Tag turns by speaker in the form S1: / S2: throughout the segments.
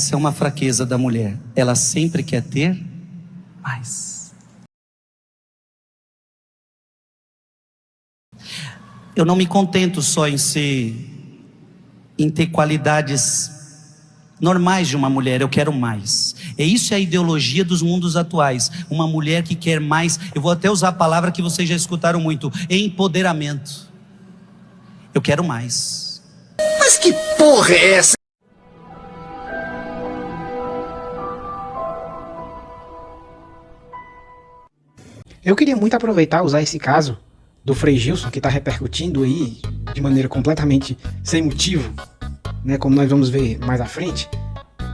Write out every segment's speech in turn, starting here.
S1: Essa é uma fraqueza da mulher. Ela sempre quer ter mais. Eu não me contento só em ter qualidades normais de uma mulher, eu quero mais. Isso é a ideologia dos mundos atuais. Uma mulher que quer mais. Eu vou até usar a palavra que vocês já escutaram muito: empoderamento. Eu quero mais.
S2: Mas que porra é essa?
S3: Eu queria muito aproveitar, usar esse caso do Frei Gilson, que está repercutindo aí de maneira completamente sem motivo, né, como nós vamos ver mais à frente.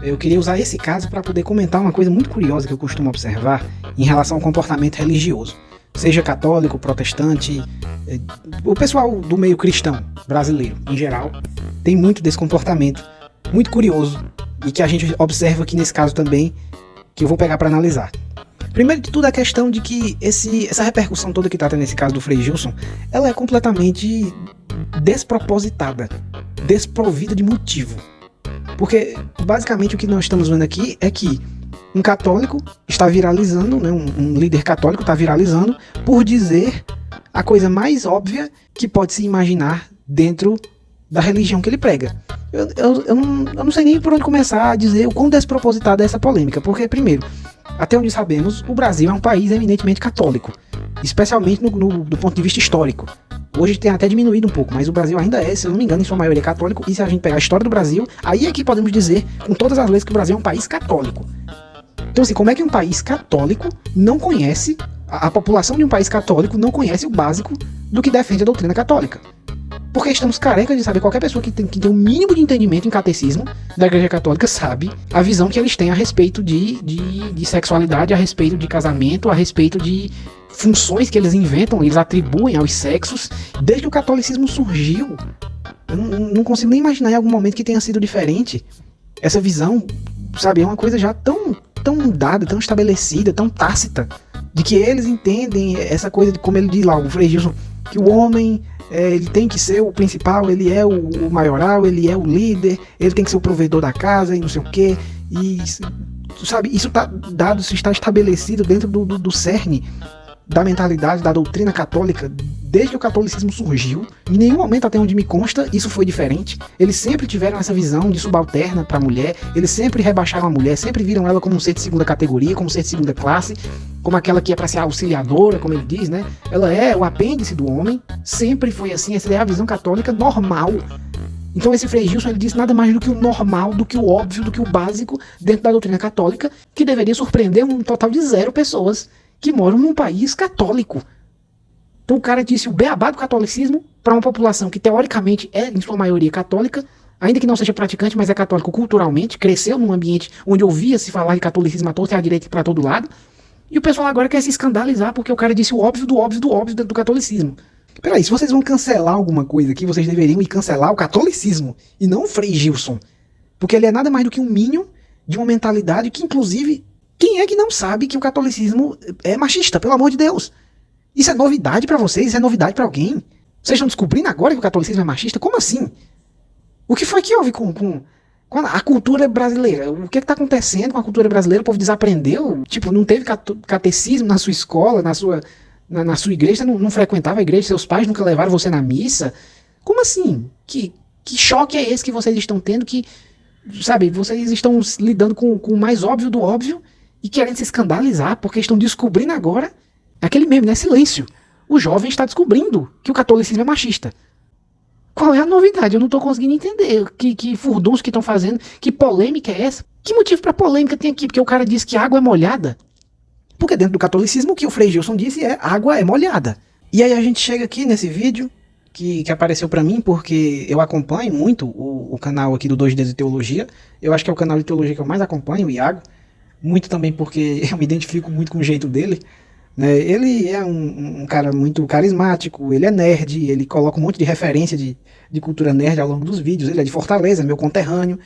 S3: Eu queria usar esse caso para poder comentar uma coisa muito curiosa que eu costumo observar em relação ao comportamento religioso. Seja católico, protestante, o pessoal do meio cristão brasileiro, em geral, tem muito desse comportamento muito curioso e que a gente observa aqui nesse caso também, que eu vou pegar para analisar. Primeiro de tudo, a questão de que essa repercussão toda que está tendo nesse caso do Frei Gilson, ela é completamente despropositada, desprovida de motivo. Porque, basicamente, o que nós estamos vendo aqui é que um católico está viralizando, né, um líder católico está viralizando por dizer a coisa mais óbvia que pode se imaginar dentro da religião que ele prega. Eu não sei nem por onde começar a dizer o quão despropositada é essa polêmica, porque, primeiro, até onde sabemos, o Brasil é um país eminentemente católico, especialmente do ponto de vista histórico. Hoje tem até diminuído um pouco, mas o Brasil ainda é, se eu não me engano, em sua maioria católico, e se a gente pegar a história do Brasil, aí é que podemos dizer, com todas as leis, que o Brasil é um país católico. Então, assim, como é que um país católico não conhece, a população de um país católico não conhece o básico do que defende a doutrina católica? Porque estamos carecas de saber, qualquer pessoa que tem um mínimo de entendimento em catecismo da Igreja Católica sabe a visão que eles têm a respeito de sexualidade, a respeito de casamento, a respeito de funções que eles inventam, eles atribuem aos sexos. Desde que o catolicismo surgiu, eu não consigo nem imaginar em algum momento que tenha sido diferente. Essa visão, sabe, é uma coisa já tão dada, tão estabelecida, tão tácita, de que eles entendem essa coisa de, como ele diz lá, o Frei Gilson, que o homem... ele tem que ser o principal, ele é o maioral, ele é o líder, ele tem que ser o provedor da casa e não sei o que. E, sabe, isso está dado, isso está estabelecido dentro do cerne da mentalidade, da doutrina católica, desde que o catolicismo surgiu. Em nenhum momento, até onde me consta, isso foi diferente. Eles sempre tiveram essa visão de subalterna para a mulher, eles sempre rebaixaram a mulher, sempre viram ela como um ser de segunda categoria, como um ser de segunda classe, como aquela que é para ser auxiliadora, como ele diz, né? Ela é o apêndice do homem, sempre foi assim, essa é a visão católica normal. Então esse Frei Gilson, ele disse nada mais do que o normal, do que o óbvio, do que o básico dentro da doutrina católica, que deveria surpreender um total de 0 pessoas que moram num país católico. Então o cara disse o beabá do catolicismo para uma população que teoricamente é, em sua maioria, católica, ainda que não seja praticante, mas é católico culturalmente, cresceu num ambiente onde ouvia-se falar de catolicismo à torta e à direita para todo lado, e o pessoal agora quer se escandalizar porque o cara disse o óbvio do óbvio do óbvio dentro do catolicismo. Peraí, se vocês vão cancelar alguma coisa aqui, vocês deveriam ir cancelar o catolicismo, e não o Frei Gilson, porque ele é nada mais do que um minion de uma mentalidade que, inclusive, quem é que não sabe que o catolicismo é machista, pelo amor de Deus? Isso é novidade pra vocês? Isso é novidade pra alguém? Vocês estão descobrindo agora que o catolicismo é machista? Como assim? O que foi que houve com a cultura brasileira? O que está acontecendo com a cultura brasileira? O povo desaprendeu? Tipo, não teve catecismo na sua escola, na sua igreja? Não frequentava a igreja? Seus pais nunca levaram você na missa? Como assim? Que choque é esse que vocês estão tendo? Que, sabe, vocês estão lidando com o mais óbvio do óbvio e querendo se escandalizar porque estão descobrindo agora aquele meme, né? Silêncio. O jovem está descobrindo que o catolicismo é machista. Qual é a novidade? Eu não estou conseguindo entender. Que furdunço que estão fazendo? Que polêmica é essa? Que motivo para polêmica tem aqui? Porque o cara disse que a água é molhada. Porque dentro do catolicismo o que o Frei Gilson disse é água é molhada. E aí a gente chega aqui nesse vídeo que apareceu para mim porque eu acompanho muito o canal aqui do 2 Dedos de Teologia. Eu acho que é o canal de teologia que eu mais acompanho, o Iago. Muito também porque eu me identifico muito com o jeito dele. Né? Ele é um cara muito carismático, ele é nerd, ele coloca um monte de referência de cultura nerd ao longo dos vídeos, ele é de Fortaleza, é meu conterrâneo,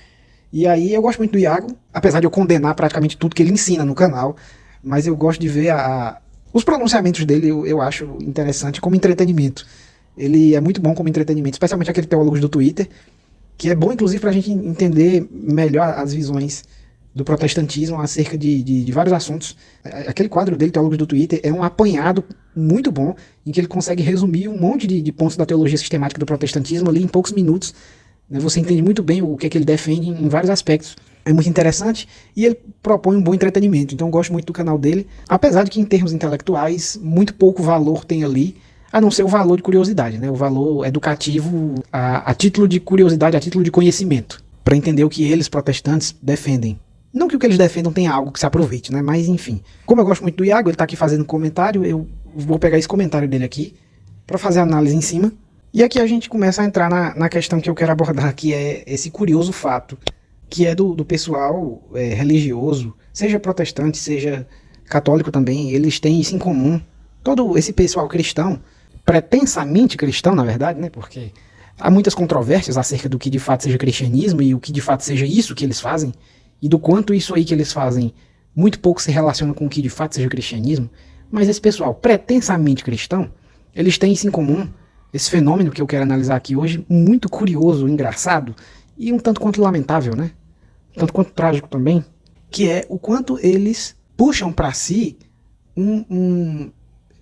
S3: e aí eu gosto muito do Iago, apesar de eu condenar praticamente tudo que ele ensina no canal, mas eu gosto de ver os pronunciamentos dele, eu acho interessante como entretenimento. Ele é muito bom como entretenimento, especialmente aquele teólogos do Twitter, que é bom, inclusive, para a gente entender melhor as visões do protestantismo acerca de vários assuntos. Aquele quadro dele, Teólogos do Twitter, é um apanhado muito bom, em que ele consegue resumir um monte de pontos da teologia sistemática do protestantismo ali em poucos minutos. Você entende muito bem o que é que ele defende em vários aspectos. É muito interessante e ele propõe um bom entretenimento. Então eu gosto muito do canal dele, apesar de que em termos intelectuais muito pouco valor tem ali, a não ser o valor de curiosidade, né? O valor educativo a título de curiosidade, a título de conhecimento, para entender o que eles, protestantes, defendem. Não que o que eles defendam tenha algo que se aproveite, né? Mas enfim. Como eu gosto muito do Iago, ele está aqui fazendo comentário, eu vou pegar esse comentário dele aqui para fazer a análise em cima. E aqui a gente começa a entrar na questão que eu quero abordar, que é esse curioso fato, que é do pessoal religioso, seja protestante, seja católico também, eles têm isso em comum. Todo esse pessoal cristão, pretensamente cristão, na verdade, né? Porque há muitas controvérsias acerca do que de fato seja cristianismo e o que de fato seja isso que eles fazem, e do quanto isso aí que eles fazem muito pouco se relaciona com o que de fato seja cristianismo. Mas esse pessoal pretensamente cristão, eles têm isso em comum, esse fenômeno que eu quero analisar aqui hoje, muito curioso, engraçado e um tanto quanto lamentável, né? Um tanto quanto trágico também, que é o quanto eles puxam para si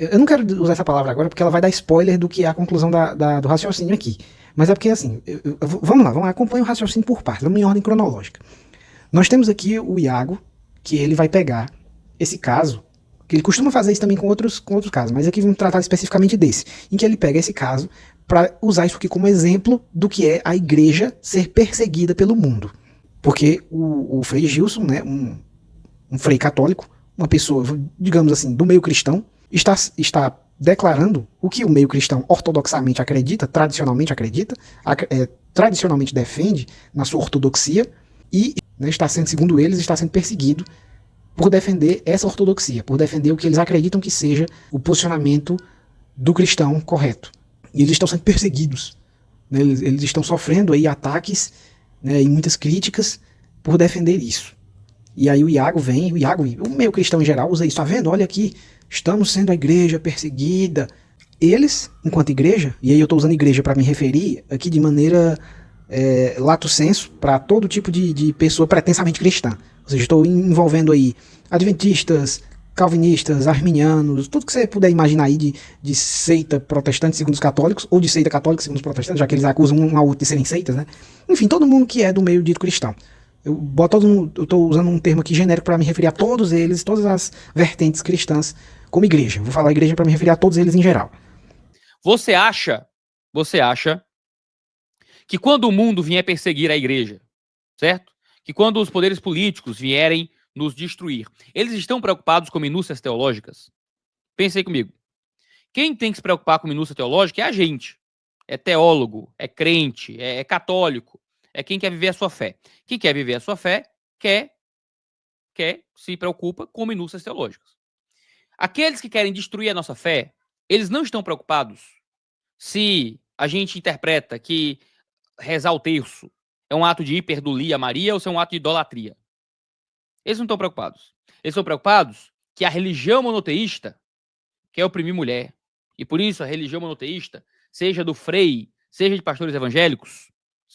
S3: eu não quero usar essa palavra agora porque ela vai dar spoiler do que é a conclusão do raciocínio aqui. Mas é porque assim, vamos lá, acompanha o raciocínio por partes, vamos em ordem cronológica. Nós temos aqui o Iago, que ele vai pegar esse caso, que ele costuma fazer isso também com outros casos, mas aqui vamos tratar especificamente desse, em que ele pega esse caso para usar isso aqui como exemplo do que é a igreja ser perseguida pelo mundo. Porque o Frei Gilson, né, um frei católico, uma pessoa, digamos assim, do meio cristão, está declarando o que o meio cristão ortodoxamente acredita, tradicionalmente defende na sua ortodoxia, e né, está sendo, segundo eles, está sendo perseguido por defender essa ortodoxia, por defender o que eles acreditam que seja o posicionamento do cristão correto. E eles estão sendo perseguidos, né, eles estão sofrendo aí ataques, né, e muitas críticas por defender isso. E aí o Iago e o meio cristão em geral usa isso, tá vendo? Olha aqui, estamos sendo a igreja perseguida. Eles, enquanto igreja, e aí eu estou usando igreja para me referir aqui de maneira lato sensu para todo tipo de pessoa pretensamente cristã. Ou seja, estou envolvendo aí adventistas, calvinistas, arminianos, tudo que você puder imaginar aí de seita protestante segundo os católicos, ou de seita católica segundo os protestantes, já que eles acusam um ao outro de serem seitas, né? Enfim, todo mundo que é do meio dito cristão. Eu estou usando um termo aqui genérico para me referir a todos eles, todas as vertentes cristãs, como igreja. Vou falar igreja para me referir a todos eles em geral.
S4: Você acha que quando o mundo vier perseguir a igreja, certo? Que quando os poderes políticos vierem nos destruir, eles estão preocupados com minúcias teológicas? Pensem comigo. Quem tem que se preocupar com minúcia teológica é a gente. É teólogo, é crente, é católico, é quem quer viver a sua fé. Quem quer viver a sua fé se preocupa com minúcias teológicas. Aqueles que querem destruir a nossa fé, eles não estão preocupados se a gente interpreta que rezar o terço é um ato de hiperdulia a Maria ou se é um ato de idolatria. Eles não estão preocupados. Eles estão preocupados que a religião monoteísta quer oprimir mulher. E por isso a religião monoteísta, seja do Frei, seja de pastores evangélicos,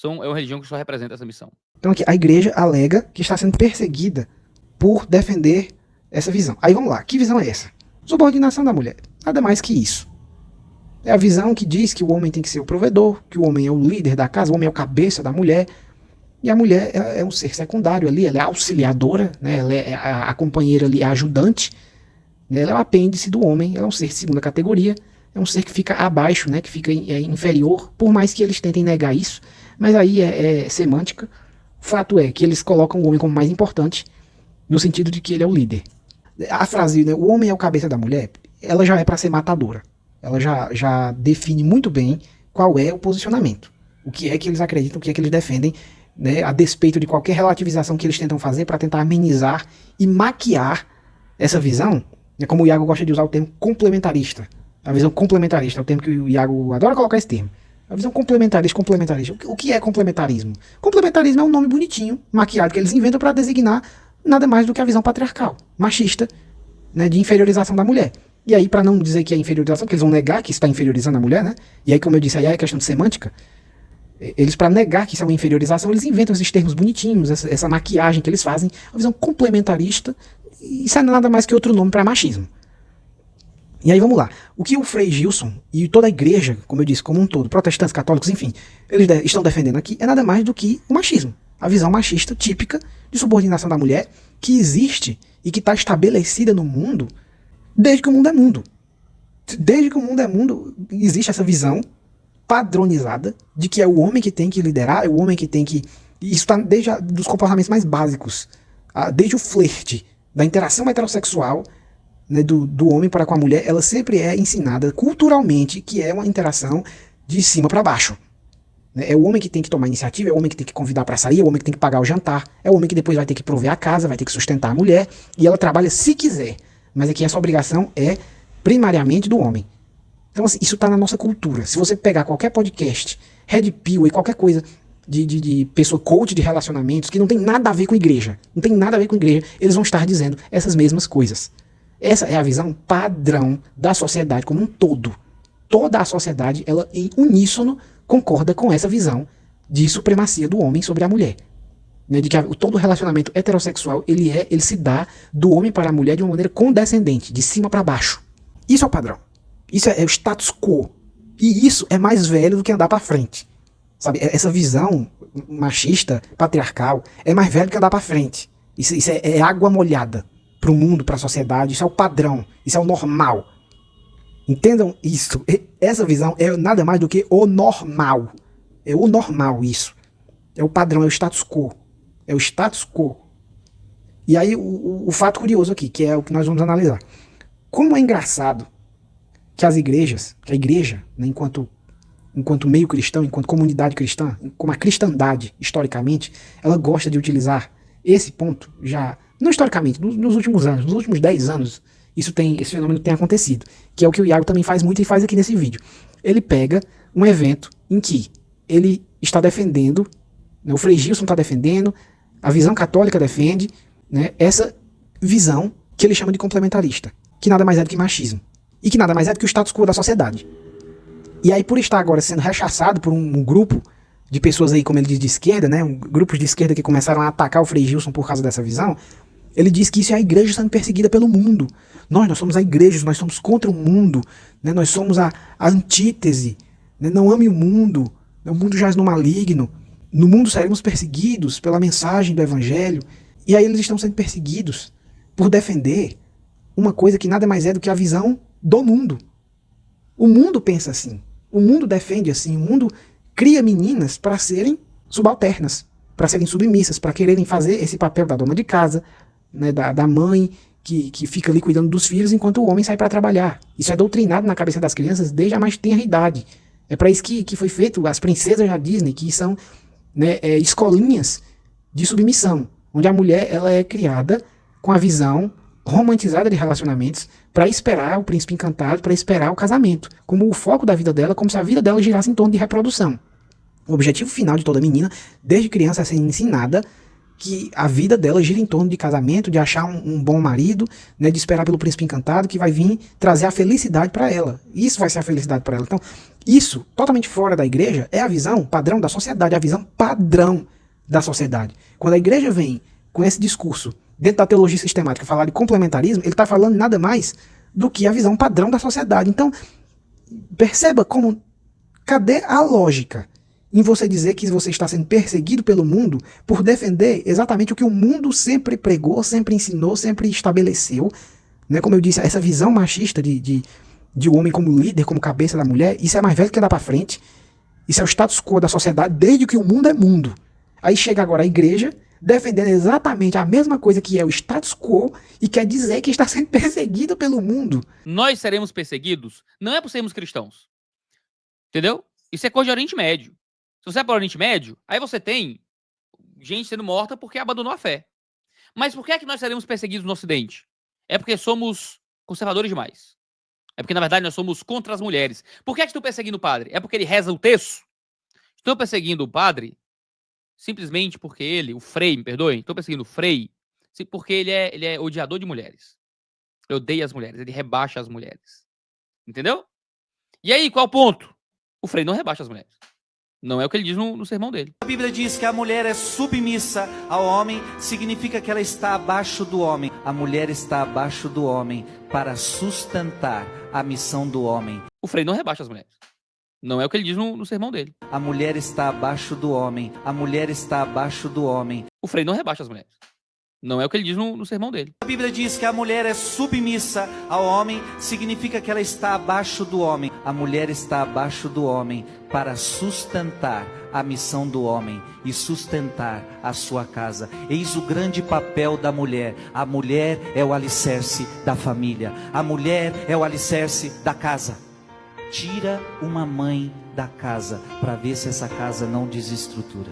S4: é uma religião que só representa essa missão.
S3: Então aqui, a igreja alega que está sendo perseguida por defender essa visão. Aí vamos lá, que visão é essa? Subordinação da mulher. Nada mais que isso. É a visão que diz que o homem tem que ser o provedor, que o homem é o líder da casa, o homem é o cabeça da mulher, e a mulher é um ser secundário ali, ela é auxiliadora, né? Ela é a companheira ali, a ajudante, né? Ela é o apêndice do homem, ela é um ser de segunda categoria, é um ser que fica abaixo, né? Que fica inferior, por mais que eles tentem negar isso, mas aí é semântica. O fato é que eles colocam o homem como mais importante, no sentido de que ele é o líder. A frase, né, o homem é o cabeça da mulher, ela já é para ser matadora. Ela já define muito bem qual é o posicionamento. O que é que eles acreditam, o que é que eles defendem, né, a despeito de qualquer relativização que eles tentam fazer para tentar amenizar e maquiar essa visão, né, como o Iago gosta de usar o termo complementarista. A visão complementarista é o termo que o Iago adora colocar esse termo. A visão complementarista. O que é complementarismo? Complementarismo é um nome bonitinho, maquiado, que eles inventam para designar nada mais do que a visão patriarcal, machista, né, de inferiorização da mulher. E aí, para não dizer que é inferiorização, porque eles vão negar que está inferiorizando a mulher, né? E aí, como eu disse, aí é questão de semântica. Eles, para negar que isso é uma inferiorização, eles inventam esses termos bonitinhos, essa maquiagem que eles fazem, uma visão complementarista, e isso é nada mais que outro nome para machismo. E aí vamos lá, o que o Frei Gilson e toda a igreja, como eu disse, como um todo, protestantes, católicos, enfim, eles estão defendendo aqui, é nada mais do que o machismo, a visão machista típica de subordinação da mulher, que existe e que está estabelecida no mundo desde que o mundo é mundo. Desde que o mundo é mundo, existe essa visão padronizada de que é o homem que tem que liderar, é o homem que tem que... Isso está desde dos comportamentos mais básicos, desde o flerte, da interação heterossexual, né, do homem para com a mulher, ela sempre é ensinada culturalmente que é uma interação de cima para baixo. É o homem que tem que tomar iniciativa, é o homem que tem que convidar para sair, é o homem que tem que pagar o jantar, é o homem que depois vai ter que prover a casa, vai ter que sustentar a mulher, e ela trabalha se quiser, mas aqui essa obrigação é primariamente do homem. Então, assim, isso está na nossa cultura. Se você pegar qualquer podcast, Red Pill e qualquer coisa de pessoa coach de relacionamentos que não tem nada a ver com igreja, não tem nada a ver com igreja, eles vão estar dizendo essas mesmas coisas. Essa é a visão padrão da sociedade como um todo. Toda a sociedade, ela em uníssono, concorda com essa visão de supremacia do homem sobre a mulher. Né, de que todo relacionamento heterossexual, ele se dá do homem para a mulher de uma maneira condescendente, de cima para baixo. Isso é o padrão. Isso é o status quo. E isso é mais velho do que andar para frente. Sabe, essa visão machista, patriarcal, é mais velho do que andar para frente. Isso é água molhada para o mundo, para a sociedade. Isso é o padrão. Isso é o normal. Entendam isso. Essa visão é nada mais do que o normal. É o normal isso. É o padrão, é o status quo. É o status quo. E aí o fato curioso aqui, que é o que nós vamos analisar. Como é engraçado que as igrejas, que a igreja, né, enquanto meio cristão, enquanto comunidade cristã, como a cristandade, historicamente, ela gosta de utilizar esse ponto já, não historicamente, nos últimos anos, nos últimos 10 anos, esse fenômeno tem acontecido, que é o que o Iago também faz muito e faz aqui nesse vídeo. Ele pega um evento em que ele está defendendo, né, o Frei Gilson está defendendo, a visão católica defende, né, essa visão que ele chama de complementarista, que nada mais é do que machismo, e que nada mais é do que o status quo da sociedade. E aí, por estar agora sendo rechaçado por um grupo de pessoas aí, como ele diz, de esquerda, né, grupos de esquerda que começaram a atacar o Frei Gilson por causa dessa visão, ele diz que isso é a igreja sendo perseguida pelo mundo. Nós somos a igreja, nós somos contra o mundo, né, nós somos a antítese, né, não ame o mundo jaz no maligno, no mundo seremos perseguidos pela mensagem do evangelho, e aí eles estão sendo perseguidos por defender uma coisa que nada mais é do que a visão do mundo. O mundo pensa assim, o mundo defende assim, o mundo cria meninas para serem subalternas, para serem submissas, para quererem fazer esse papel da dona de casa, né, da mãe que fica ali cuidando dos filhos enquanto o homem sai para trabalhar. Isso é doutrinado na cabeça das crianças desde a mais tenra idade. É para isso que foi feito as princesas da Disney, que são, né, escolinhas de submissão, onde a mulher ela é criada com a visão romantizada de relacionamentos para esperar o príncipe encantado, para esperar o casamento, como o foco da vida dela, como se a vida dela girasse em torno de reprodução. O objetivo final de toda menina, desde criança, é ser ensinada que a vida dela gira em torno de casamento, de achar um bom marido, né, de esperar pelo príncipe encantado que vai vir trazer a felicidade para ela. Isso vai ser a felicidade para ela. Então, isso, totalmente fora da igreja, é a visão padrão da sociedade, a visão padrão da sociedade. Quando a igreja vem com esse discurso dentro da teologia sistemática, falar de complementarismo, ele está falando nada mais do que a visão padrão da sociedade. Então, perceba como, cadê a lógica em você dizer que você está sendo perseguido pelo mundo por defender exatamente o que o mundo sempre pregou, sempre ensinou, sempre estabeleceu, né? Como eu disse, essa visão machista de o homem como líder, como cabeça da mulher, isso é mais velho que andar para frente, isso é o status quo da sociedade desde que o mundo é mundo. Aí chega agora a igreja defendendo exatamente a mesma coisa que é o status quo e quer dizer que está sendo perseguido pelo mundo.
S4: Nós seremos perseguidos não é por sermos cristãos. Entendeu? Isso é coisa de Oriente Médio. Se você é para o Oriente Médio, aí você tem gente sendo morta porque abandonou a fé. Mas por que é que nós seremos perseguidos no Ocidente? É porque somos conservadores demais. É porque, na verdade, nós somos contra as mulheres. Por que é que estão perseguindo o padre? É porque ele reza o terço? Estão perseguindo o padre simplesmente porque ele, o Frei, me perdoem, estou perseguindo o Frei, porque ele é odiador de mulheres. Ele odeia as mulheres, ele rebaixa as mulheres. Entendeu? E aí, qual o ponto? O Frei não rebaixa as mulheres. Não é o que ele diz no sermão dele.
S1: A Bíblia diz que a mulher é submissa ao homem, significa que ela está abaixo do homem. A mulher está abaixo do homem para sustentar a missão do homem.
S4: O Frei não rebaixa as mulheres. Não é o que ele diz no sermão dele.
S1: A mulher está abaixo do homem. A mulher está abaixo do homem.
S4: O Frei não rebaixa as mulheres. Não é o que ele diz no sermão dele.
S1: A Bíblia diz que a mulher é submissa ao homem, significa que ela está abaixo do homem. A mulher está abaixo do homem para sustentar a missão do homem e sustentar a sua casa. Eis o grande papel da mulher. A mulher é o alicerce da família. A mulher é o alicerce da casa. Tira uma mãe da casa para ver se essa casa não desestrutura.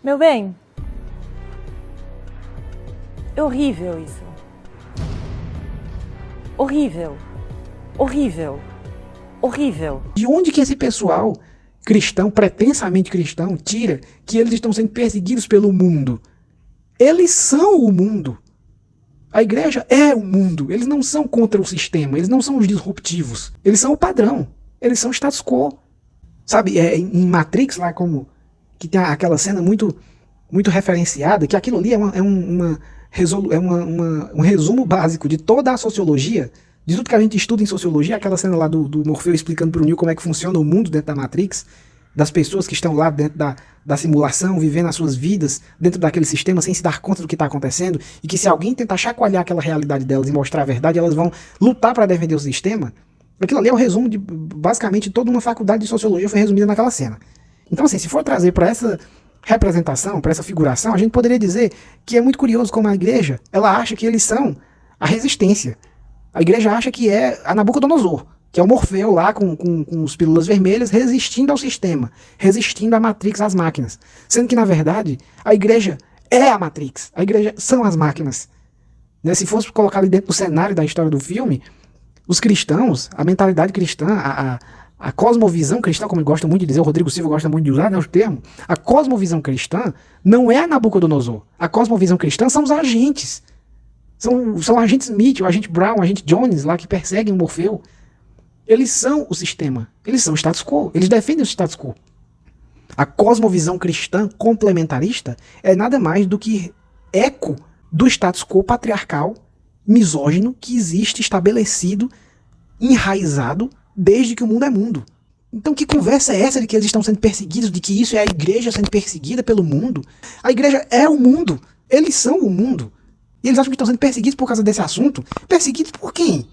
S5: Meu bem, é horrível isso. Horrível. Horrível. Horrível.
S3: De onde que esse pessoal cristão, pretensamente cristão, tira que eles estão sendo perseguidos pelo mundo? Eles são o mundo. A igreja é o mundo. Eles não são contra o sistema. Eles não são os disruptivos. Eles são o padrão. Eles são o status quo. Sabe, em Matrix, lá como que tem aquela cena muito referenciada, que aquilo ali é um resumo básico de toda a sociologia, de tudo que a gente estuda em sociologia, aquela cena lá do Morfeu explicando para o Neo como é que funciona o mundo dentro da Matrix, das pessoas que estão lá dentro da simulação, vivendo as suas vidas dentro daquele sistema sem se dar conta do que está acontecendo, e que se alguém tentar chacoalhar aquela realidade delas e mostrar a verdade, elas vão lutar para defender o sistema. Aquilo ali é o resumo de, basicamente, toda uma faculdade de sociologia foi resumida naquela cena. Então, assim, se for trazer para essa representação, para essa figuração, a gente poderia dizer que é muito curioso como a igreja, ela acha que eles são a resistência. A igreja acha que é a Nabucodonosor, que é o Morfeu lá com os pílulas vermelhas resistindo ao sistema, resistindo à Matrix, às máquinas. Sendo que, na verdade, a igreja é a Matrix, a igreja são as máquinas. Né? Se fosse colocar ali dentro do cenário da história do filme, os cristãos, a mentalidade cristã, a cosmovisão cristã, como ele gosta muito de dizer, o Rodrigo Silva gosta muito de usar, né, o termo, a cosmovisão cristã não é a Nabucodonosor. A cosmovisão cristã são os agentes. São agentes Smith, o agente Brown, o agente Jones lá que perseguem o Morfeu. Eles são o sistema. Eles são o status quo. Eles defendem o status quo. A cosmovisão cristã complementarista é nada mais do que eco do status quo patriarcal, misógino, que existe estabelecido, enraizado, desde que o mundo é mundo. Então que conversa é essa de que eles estão sendo perseguidos, de que isso é a igreja sendo perseguida pelo mundo? A igreja é o mundo. Eles são o mundo. E eles acham que estão sendo perseguidos por causa desse assunto? Perseguidos por quem?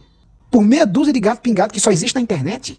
S3: Por meia dúzia de gato pingado que só existe na internet?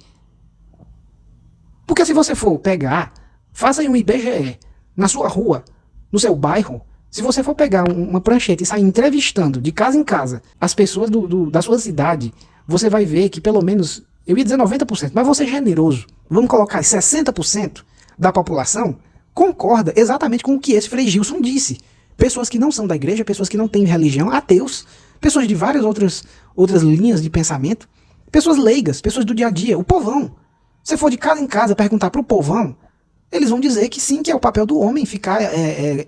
S3: Porque se você for pegar, faça aí um IBGE na sua rua, no seu bairro. Se você for pegar uma prancheta e sair entrevistando de casa em casa as pessoas da sua cidade, você vai ver que pelo menos, eu ia dizer 90%, mas vou ser generoso, vamos colocar 60% da população concorda exatamente com o que esse Frei Gilson disse. Pessoas que não são da igreja, pessoas que não têm religião, ateus, pessoas de várias outras linhas de pensamento, pessoas leigas, pessoas do dia a dia, o povão. Se for de casa em casa perguntar para o povão, eles vão dizer que sim, que é o papel do homem ficar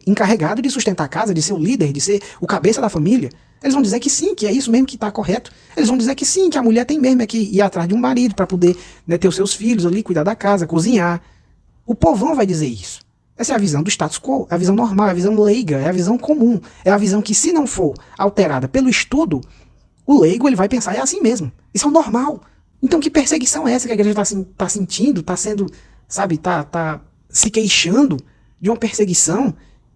S3: encarregado de sustentar a casa, de ser o líder, de ser o cabeça da família. Eles vão dizer que sim, que é isso mesmo que está correto. Eles vão dizer que sim, que a mulher tem mesmo que ir atrás de um marido para poder, né, ter os seus filhos ali, cuidar da casa, cozinhar. O povão vai dizer isso. Essa é a visão do status quo, é a visão normal, é a visão leiga, é a visão comum. É a visão que, se não for alterada pelo estudo, o leigo ele vai pensar, é assim mesmo. Isso é o normal. Então que perseguição é essa que a igreja está sentindo, está sendo, sabe, tá se queixando de uma perseguição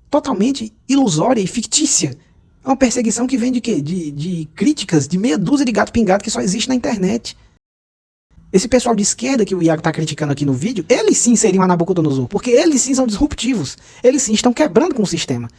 S3: totalmente ilusória e fictícia? É uma perseguição que vem de quê? De críticas, de meia dúzia de gato pingado que só existe na internet. Esse pessoal de esquerda que o Iago está criticando aqui no vídeo, eles sim seriam a Nabucodonosor, porque eles sim são disruptivos. Eles sim estão quebrando com o sistema.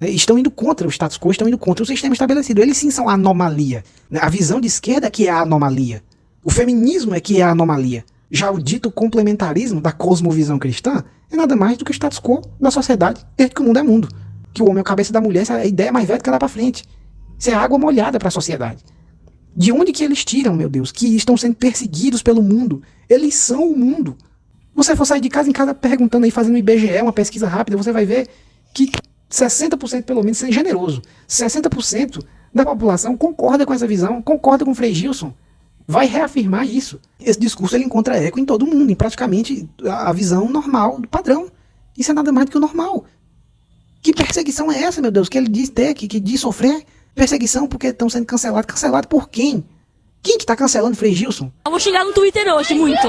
S3: Estão indo contra o status quo, estão indo contra o sistema estabelecido. Eles sim são a anomalia. A visão de esquerda é que é a anomalia. O feminismo é que é a anomalia. Já o dito complementarismo da cosmovisão cristã é nada mais do que o status quo da sociedade, desde que o mundo é mundo. Que o homem é a cabeça da mulher, essa é a ideia mais velha que ela para frente. Isso é água molhada para a sociedade. De onde que eles tiram, meu Deus, que estão sendo perseguidos pelo mundo? Eles são o mundo. Você for sair de casa em casa perguntando aí, fazendo um IBGE, uma pesquisa rápida, você vai ver que 60% pelo menos, sendo generoso, 60% da população concorda com essa visão, concorda com o Frei Gilson. vai reafirmar isso. Esse discurso ele encontra eco em todo mundo, em praticamente a visão normal do padrão. Isso é nada mais do que o normal. Que perseguição é essa, meu Deus? Que ele diz ter, que diz sofrer perseguição porque estão sendo cancelados. Cancelado por quem? Quem que tá cancelando Frei Gilson?
S6: Eu vou xingar no Twitter hoje, muito.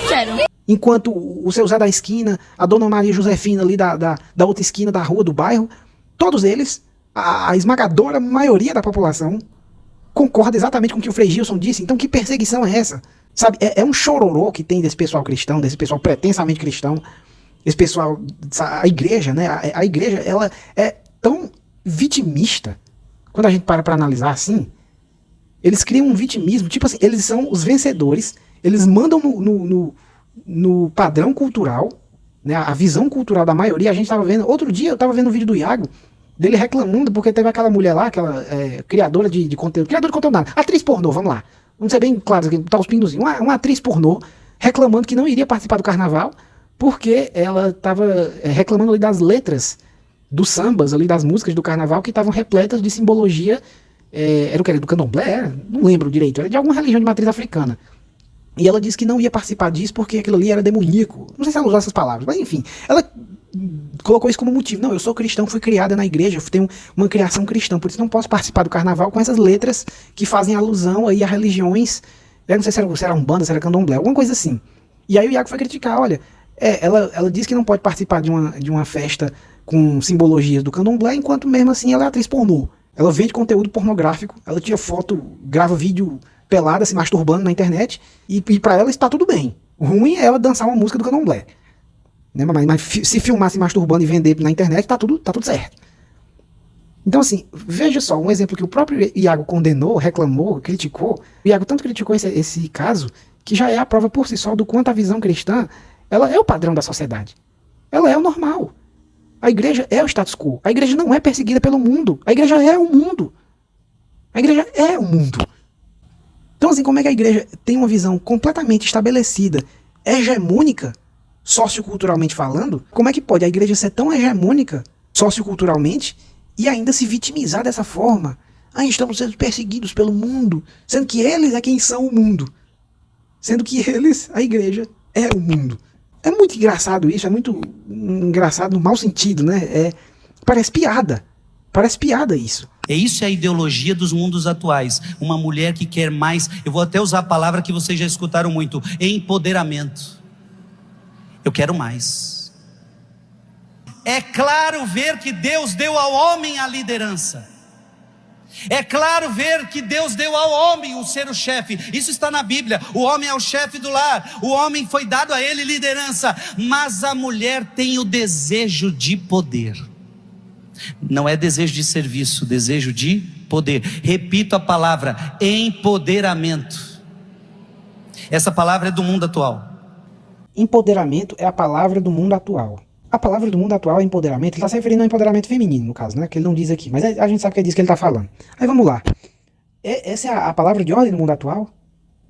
S6: Sério.
S3: Enquanto o seu Zé da esquina, a dona Maria Josefina ali da outra esquina da rua, do bairro, todos eles, a esmagadora maioria da população, concorda exatamente com o que o Frei Gilson disse. Então que perseguição é essa? Sabe, é um chororô que tem desse pessoal cristão, desse pessoal pretensamente cristão, esse pessoal, a igreja, né? A igreja, ela é tão vitimista. Quando a gente para analisar assim, eles criam um vitimismo, tipo assim, eles são os vencedores, eles mandam no padrão cultural, né, a visão cultural da maioria. A gente estava vendo, outro dia eu estava vendo um vídeo do Iago, dele reclamando, porque teve aquela mulher lá, aquela criadora de conteúdo, nada, atriz pornô, vamos lá, vamos ser bem claros aqui, tá os pindozinhos, uma atriz pornô, reclamando que não iria participar do carnaval, porque ela estava reclamando ali das letras dos sambas, ali das músicas do carnaval, que estavam repletas de simbologia. Era o que? Do candomblé? Não lembro direito. Era de alguma religião de matriz africana. E ela disse que não ia participar disso porque aquilo ali era demoníaco. Não sei se ela usou essas palavras, mas enfim. Ela colocou isso como motivo. Não, eu sou cristão, fui criada na igreja, tenho uma criação cristã, por isso não posso participar do carnaval com essas letras que fazem alusão aí a religiões. Eu não sei se era Umbanda, se era candomblé, alguma coisa assim. E aí o Iago foi criticar, olha, ela disse que não pode participar de uma festa com simbologias do candomblé, enquanto mesmo assim ela é atriz pornô. Ela vende conteúdo pornográfico, ela tira foto, grava vídeo pelada, se masturbando na internet, e pra ela está tudo bem. O ruim é ela dançar uma música do candomblé. Né? Mas se filmar se masturbando e vender na internet, tá tudo certo. Então assim, veja só, um exemplo que o próprio Iago condenou, reclamou, criticou. O Iago tanto criticou esse caso, que já é a prova por si só do quanto a visão cristã, ela é o padrão da sociedade. Ela é o normal. A igreja é o status quo. A igreja não é perseguida pelo mundo. A igreja é o mundo. A igreja é o mundo. Então, assim, como é que a igreja tem uma visão completamente estabelecida, hegemônica, socioculturalmente falando? Como é que pode a igreja ser tão hegemônica, socioculturalmente, e ainda se vitimizar dessa forma? Estamos sendo perseguidos pelo mundo, sendo que eles é quem são o mundo. Sendo que eles, a igreja, é o mundo. É muito engraçado isso, é muito engraçado no mau sentido, né? Parece piada. Parece piada isso.
S1: Isso é a ideologia dos mundos atuais. Uma mulher que quer mais, eu vou até usar a palavra que vocês já escutaram muito, empoderamento. Eu quero mais. É claro ver que Deus deu ao homem a liderança. É claro ver que Deus deu ao homem o ser o chefe. Isso está na Bíblia. O homem é o chefe do lar. O homem foi dado a ele liderança. Mas a mulher tem o desejo de poder. Não é desejo de serviço, desejo de poder. Repito a palavra, empoderamento. Essa palavra é do mundo atual.
S3: Empoderamento é a palavra do mundo atual. A palavra do mundo atual é empoderamento. Ele está se referindo ao empoderamento feminino, no caso, né? Que ele não diz aqui, mas a gente sabe que é disso que ele está falando. Aí vamos lá. Essa é a palavra de ordem do mundo atual?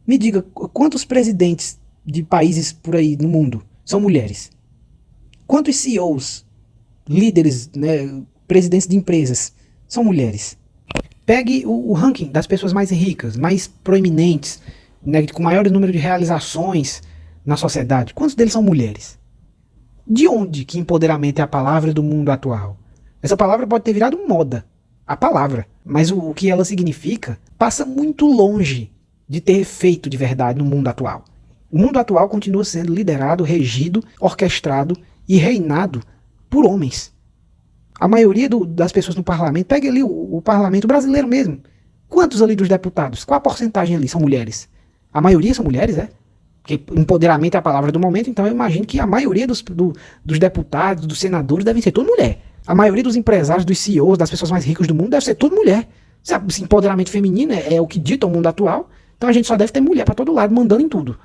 S3: Me diga, quantos presidentes de países por aí no mundo são mulheres? Quantos CEOs, líderes, né, presidentes de empresas são mulheres? Pegue o ranking das pessoas mais ricas, mais proeminentes, né, com maior número de realizações na sociedade. Quantos deles são mulheres? De onde que empoderamento é a palavra do mundo atual? Essa palavra pode ter virado moda, a palavra, mas o que ela significa passa muito longe de ter efeito de verdade no mundo atual. O mundo atual continua sendo liderado, regido, orquestrado e reinado por homens. A maioria das pessoas no parlamento, pega ali o parlamento brasileiro mesmo. Quantos ali dos deputados? Qual a porcentagem ali são mulheres? A maioria são mulheres, é? Porque empoderamento é a palavra do momento, então eu imagino que a maioria dos deputados, dos senadores devem ser tudo mulher. A maioria dos empresários, dos CEOs, das pessoas mais ricas do mundo deve ser tudo mulher. Sabe, esse empoderamento feminino é o que dita o mundo atual, então a gente só deve ter mulher para todo lado, mandando em tudo.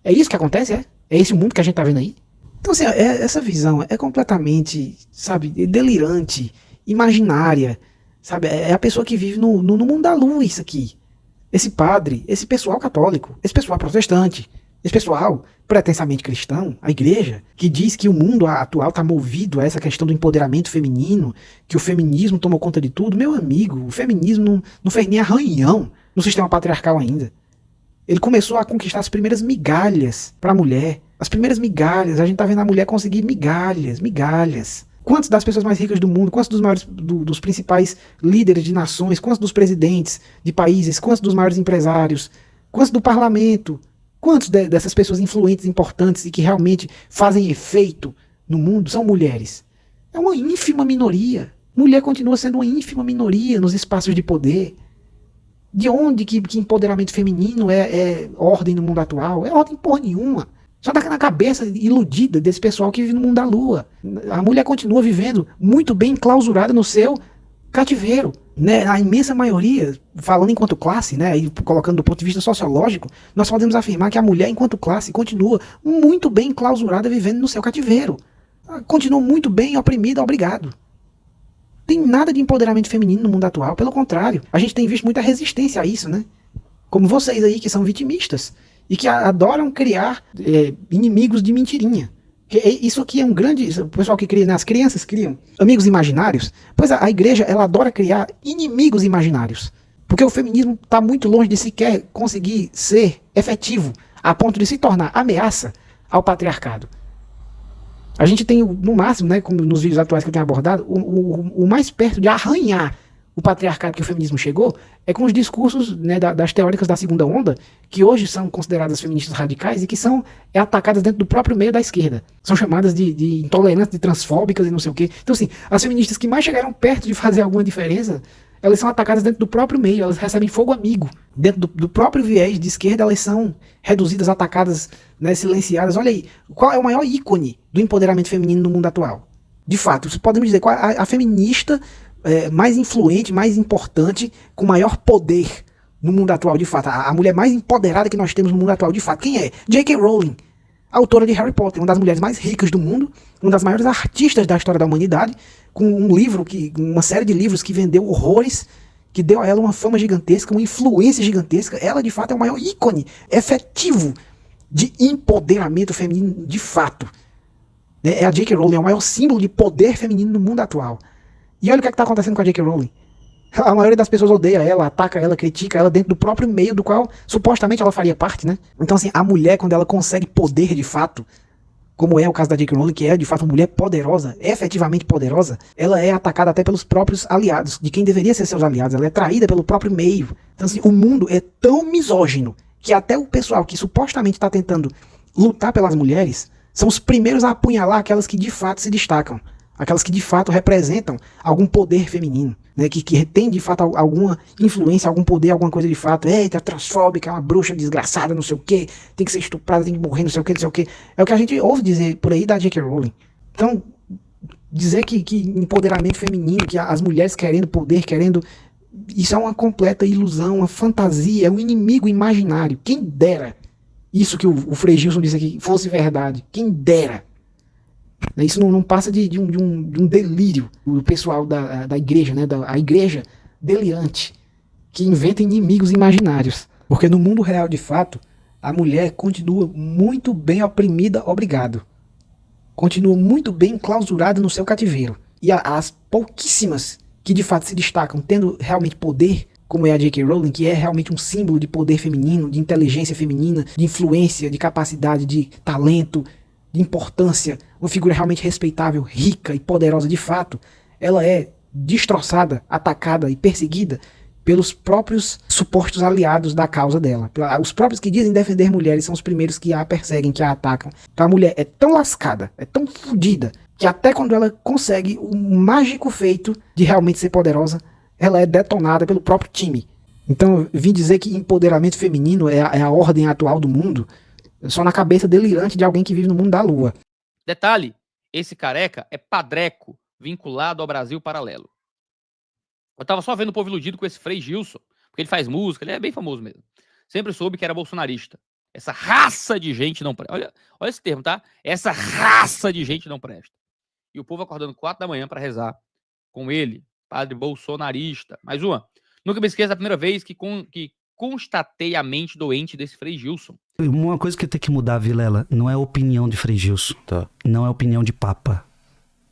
S3: É isso que acontece, é? É esse o mundo que a gente tá vendo aí? Então assim, essa visão é completamente, sabe, delirante, imaginária, sabe? É a pessoa que vive no mundo da lua isso aqui. Esse padre, esse pessoal católico, esse pessoal protestante, esse pessoal pretensamente cristão, a igreja, que diz que o mundo atual está movido a essa questão do empoderamento feminino, que o feminismo tomou conta de tudo. Meu amigo, o feminismo não fez nem arranhão no sistema patriarcal ainda. Ele começou a conquistar as primeiras migalhas para a mulher. As primeiras migalhas, a gente tá vendo a mulher conseguir migalhas. Quantas das pessoas mais ricas do mundo, quantos dos maiores, dos principais líderes de nações, quantos dos presidentes de países, quantos dos maiores empresários, quantos do parlamento, quantos dessas pessoas influentes, importantes e que realmente fazem efeito no mundo são mulheres? É uma ínfima minoria. Mulher continua sendo uma ínfima minoria nos espaços de poder. De onde que empoderamento feminino é ordem no mundo atual? É ordem porra nenhuma. Só tá na cabeça iludida desse pessoal que vive no mundo da lua. A mulher continua vivendo muito bem enclausurada no seu cativeiro. Né? A imensa maioria, falando enquanto classe, né, e colocando do ponto de vista sociológico, nós podemos afirmar que a mulher enquanto classe continua muito bem enclausurada vivendo no seu cativeiro. Continua muito bem oprimida, obrigado. Tem nada de empoderamento feminino no mundo atual, pelo contrário. A gente tem visto muita resistência a isso, né? Como vocês aí que são vitimistas e que adoram criar inimigos de mentirinha. Isso aqui é um grande... O pessoal que cria, né? As crianças criam amigos imaginários. Pois a igreja, ela adora criar inimigos imaginários. Porque o feminismo está muito longe de sequer conseguir ser efetivo a ponto de se tornar ameaça ao patriarcado. A gente tem, no máximo, né, como nos vídeos atuais que eu tenho abordado, o mais perto de arranhar o patriarcado que o feminismo chegou é com os discursos, né, das teóricas da segunda onda, que hoje são consideradas feministas radicais e que são atacadas dentro do próprio meio da esquerda. São chamadas de intolerantes, de transfóbicas e não sei o quê. Então, assim, as feministas que mais chegaram perto de fazer alguma diferença, elas são atacadas dentro do próprio meio, elas recebem fogo amigo. Dentro do próprio viés de esquerda, elas são reduzidas, atacadas, né, silenciadas. Olha aí, qual é o maior ícone do empoderamento feminino no mundo atual? De fato, podemos dizer, qual a feminista mais influente, mais importante, com maior poder no mundo atual, de fato. A mulher mais empoderada que nós temos no mundo atual, de fato. Quem é? J.K. Rowling, autora de Harry Potter, uma das mulheres mais ricas do mundo, uma das maiores artistas da história da humanidade, com uma série de livros que vendeu horrores, que deu a ela uma fama gigantesca, uma influência gigantesca. Ela, de fato, é o maior ícone efetivo de empoderamento feminino, de fato. A J.K. Rowling é o maior símbolo de poder feminino no mundo atual. E olha o que está acontecendo com a J.K. Rowling. A maioria das pessoas odeia ela, ataca ela, critica ela dentro do próprio meio do qual supostamente ela faria parte, né? Então, assim, a mulher, quando ela consegue poder de fato, como é o caso da J.K. Rowling, que é de fato uma mulher poderosa, efetivamente poderosa, ela é atacada até pelos próprios aliados, de quem deveria ser seus aliados. Ela é traída pelo próprio meio. Então, assim, o mundo é tão misógino que até o pessoal que supostamente está tentando lutar pelas mulheres são os primeiros a apunhalar aquelas que de fato se destacam. Aquelas que de fato representam algum poder feminino, né, que tem de fato alguma influência, algum poder, alguma coisa de fato. Eita, transfóbica, é uma bruxa desgraçada, não sei o que, tem que ser estuprada, tem que morrer, não sei o que, não sei o que. É o que a gente ouve dizer por aí da J.K. Rowling. Então, dizer que empoderamento feminino, que as mulheres querendo poder, isso é uma completa ilusão, uma fantasia, é um inimigo imaginário. Quem dera isso que o Frei Gilson disse aqui fosse verdade. Quem dera. Isso não passa de um delírio do pessoal da igreja, né? A igreja delirante, que inventa inimigos imaginários. Porque no mundo real, de fato, a mulher continua muito bem oprimida, obrigado. Continua muito bem enclausurada no seu cativeiro. E as pouquíssimas que de fato se destacam, tendo realmente poder, como é a J.K. Rowling, que é realmente um símbolo de poder feminino, de inteligência feminina, de influência, de capacidade, de talento, de importância, uma figura realmente respeitável, rica e poderosa de fato, ela é destroçada, atacada e perseguida pelos próprios supostos aliados da causa dela. Os próprios que dizem defender mulheres são os primeiros que a perseguem, que a atacam. Então a mulher é tão lascada, é tão fodida, que até quando ela consegue o mágico feito de realmente ser poderosa, ela é detonada pelo próprio time. Então eu vim dizer que empoderamento feminino é a ordem atual do mundo, só na cabeça delirante de alguém que vive no mundo da lua.
S4: Detalhe, esse careca é padreco, vinculado ao Brasil Paralelo. Eu tava só vendo o povo iludido com esse Frei Gilson, porque ele faz música, ele é bem famoso mesmo. Sempre soube que era bolsonarista. Essa raça de gente não presta. Olha esse termo, tá? Essa raça de gente não presta. E o povo acordando 4 da manhã para rezar com ele, padre bolsonarista. Mais uma. Nunca me esqueça da primeira vez que constatei a mente doente desse Frei Gilson.
S1: Uma coisa que tem que mudar, Vilela, não é a opinião de Frei Gilson, tá? Não é a opinião de Papa.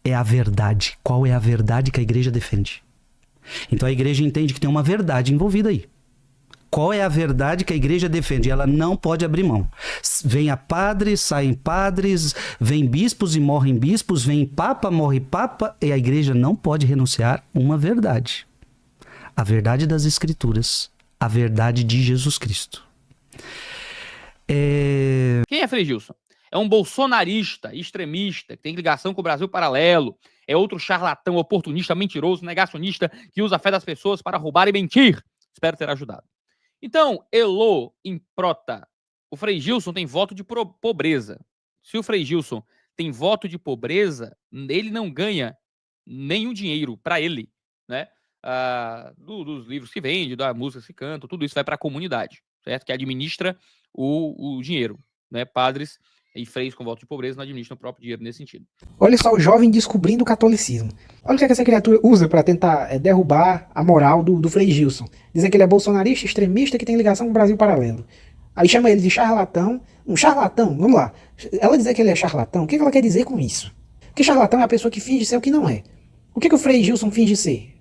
S1: É a verdade. Qual é a verdade que a igreja defende? Então a igreja entende que tem uma verdade envolvida aí. Qual é a verdade que a igreja defende? Ela não pode abrir mão. Vem a padres, saem padres, vem bispos e morrem bispos, vem papa, morre papa, e a igreja não pode renunciar uma verdade. A verdade das Escrituras, a verdade de Jesus Cristo.
S4: Quem é Frei Gilson? É um bolsonarista, extremista, que tem ligação com o Brasil Paralelo. É outro charlatão, oportunista, mentiroso, negacionista, que usa a fé das pessoas para roubar e mentir. Espero ter ajudado. Então, Elô, improta. O Frei Gilson tem voto de pobreza. Se o Frei Gilson tem voto de pobreza, ele não ganha nenhum dinheiro para ele, né? Dos livros que vende, da música que canta, tudo isso vai para a comunidade, certo? Que administra o dinheiro, né? Padres e freios com voto de pobreza não administram o próprio dinheiro nesse sentido.
S3: Olha só, o jovem descobrindo o catolicismo. Olha o que essa criatura usa para tentar derrubar a moral do Frei Gilson. Dizer que ele é bolsonarista, extremista, que tem ligação com o Brasil Paralelo. Aí chama ele de charlatão. Um charlatão, vamos lá. Ela dizer que ele é charlatão, o que ela quer dizer com isso? Porque charlatão é a pessoa que finge ser o que não é. O que o Frei Gilson finge ser?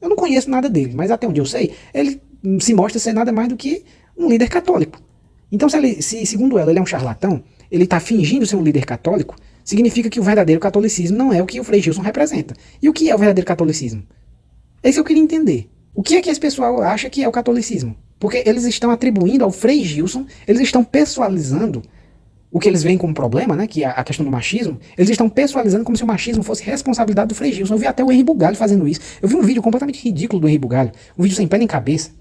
S3: Eu não conheço nada dele, mas até onde eu sei, ele se mostra ser nada mais do que um líder católico. Então, se segundo ela, ele é um charlatão, ele está fingindo ser um líder católico, significa que o verdadeiro catolicismo não é o que o Frei Gilson representa. E o que é o verdadeiro catolicismo? É isso que eu queria entender. O que é que esse pessoal acha que é o catolicismo? Porque eles estão atribuindo ao Frei Gilson, eles estão pessoalizando o que eles veem como problema, né, que é a questão do machismo, eles estão pessoalizando como se o machismo fosse responsabilidade do Frei Gilson. Eu vi até o Henri Bugalho fazendo isso. Eu vi um vídeo completamente ridículo do Henri Bugalho, um vídeo sem pé nem cabeça,